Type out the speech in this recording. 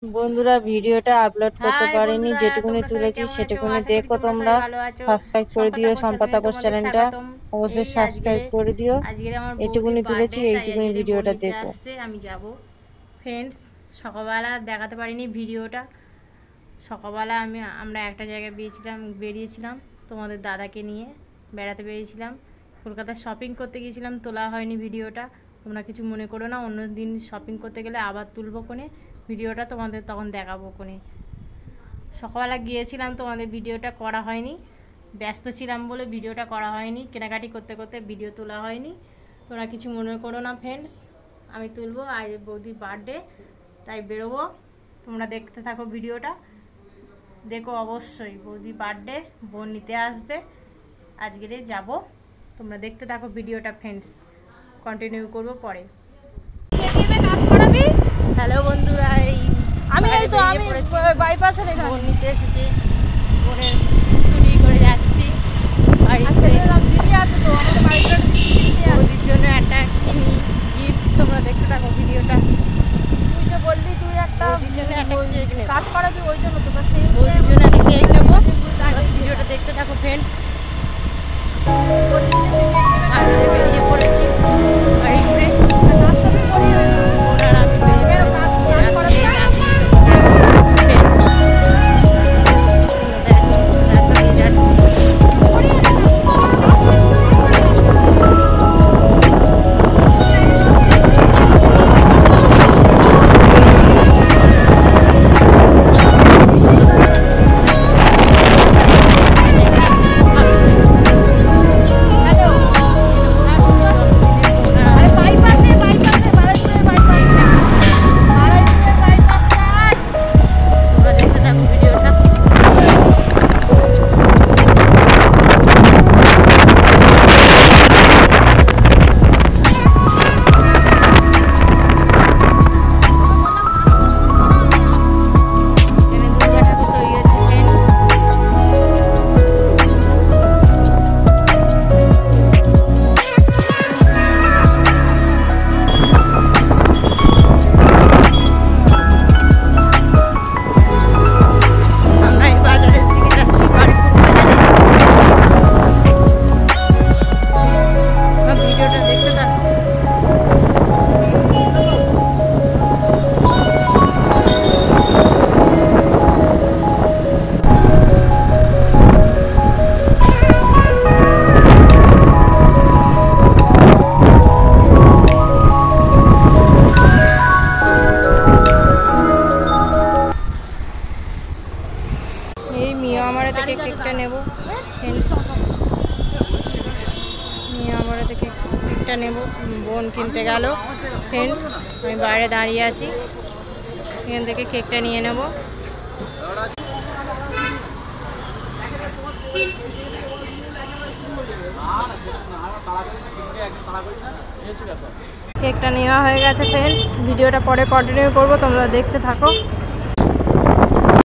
বন্ধুরা ভিডিওটা আপলোড করতে হাই পারিনি, বন্ধুরা, যেটুকুনি তোমরা সবাই তুলেছি কেমন আছো? সেটুকুনি আশা করি দেখো। তোমরা তোমরা সবাই ভালো আছো। সাবস্ক্রাইব করে সম্পা দিও তাপস সম্পা চ্যানেলে তাপস তোমাদের চ্যানেলটা, স্বাগতম। অবশ্যই এই সাবস্ক্রাইব করে দিও। আজকের আমার বৌদির এটুকুনি তুলেছি, বার্থডে, তাই এইটুকুনি আজকের বোন ভিডিওটা নিতে দেখো। আসছে, আমি যাব। ফ্রেন্ডস, সকালবেলা দেখাতে পারিনি ভিডিওটা। সকালবেলা আমরা একটা জায়গায় বেরিয়েছিলাম তোমাদের দাদাকে নিয়ে বেড়াতে বেরিয়েছিলাম। কলকাতায় শপিং করতে গিয়েছিলাম, তোলা হয়নি ভিডিওটা, তোমরা কিছু মনে করো না। অন্য দিন শপিং করতে গেলে আবার তুলবো কোনে ভিডিওটা, তোমাদের তখন দেখাবো কোনে। সকালবেলা গিয়েছিলাম, তোমাদের ভিডিওটা করা হয়নি, ব্যস্ত ছিলাম বলে ভিডিওটা করা হয়নি, কেনাকাটি করতে করতে ভিডিও তোলা হয়নি। তোমরা কিছু মনে করো না ফ্রেন্ডস, আমি তুলবো। আজ বৌদির বার্থডে, তাই বেরোবো। তোমরা দেখতে থাকো ভিডিওটা, দেখো অবশ্যই। বৌদির বার্থডে, বোন নিতে আসবে, আজকেরে যাব। তোমরা দেখতে থাকো ভিডিওটা ফ্রেন্ডস, কন্টিনিউ করবো পরে। হ্যালো বন্ধুরা, আমি এই তো আমি বাইপাসে বোন নিতে এসেছি, বোনের স্কুটি করে যাচ্ছি বাড়িতে। দিদি আছে তো আমাদের বাড়িতে বৌদির জন্য একটা কিনি গিফট, তোমরা দেখতে থাকো ভিডিওটা। তুই যে বললি তুই একটা বৌদির জন্য একটা কেক নেবো, কাজ করাবি, ওই জন্য তো সেই বৌদির জন্য একটা কেক নেবো। ভিডিওটা দেখতে থাকো ফ্রেন্ডস। আজকে বেরিয়ে পড়েছি গাড়ি করে, ওনারা আমি বেরিয়ে পড়েছি, রাস্তা দিয়ে যাচ্ছি। ফ্রেন্ডস, দেখো রাস্তা দিয়ে যাচ্ছি। তোমরা দেখতে থাকো ভিডিওটা। এখানে দুর্গা ঠাকুর তৈরি হচ্ছে ফ্রেন্ডস। আমরা এই বাজারের দিকে যাচ্ছি, বারুইপুর বাজারে। ভিডিওটা দেখতে থাকো। এই মিয়া আমার থেকে কেকটা নেব ফ্রেন্ডস, মিয়া আমার থেকে কেকটা নেব। বোন কিনতে গেল ফ্রেন্ডস, আমি বাইরে দাঁড়িয়ে আছি, এখান থেকে কেকটা নিয়ে নেব। কেকটা নেওয়া হয়ে গেছে ফ্রেন্ডস, ভিডিওটা পরে কন্টিনিউ করব, তোমরা দেখতে থাকো।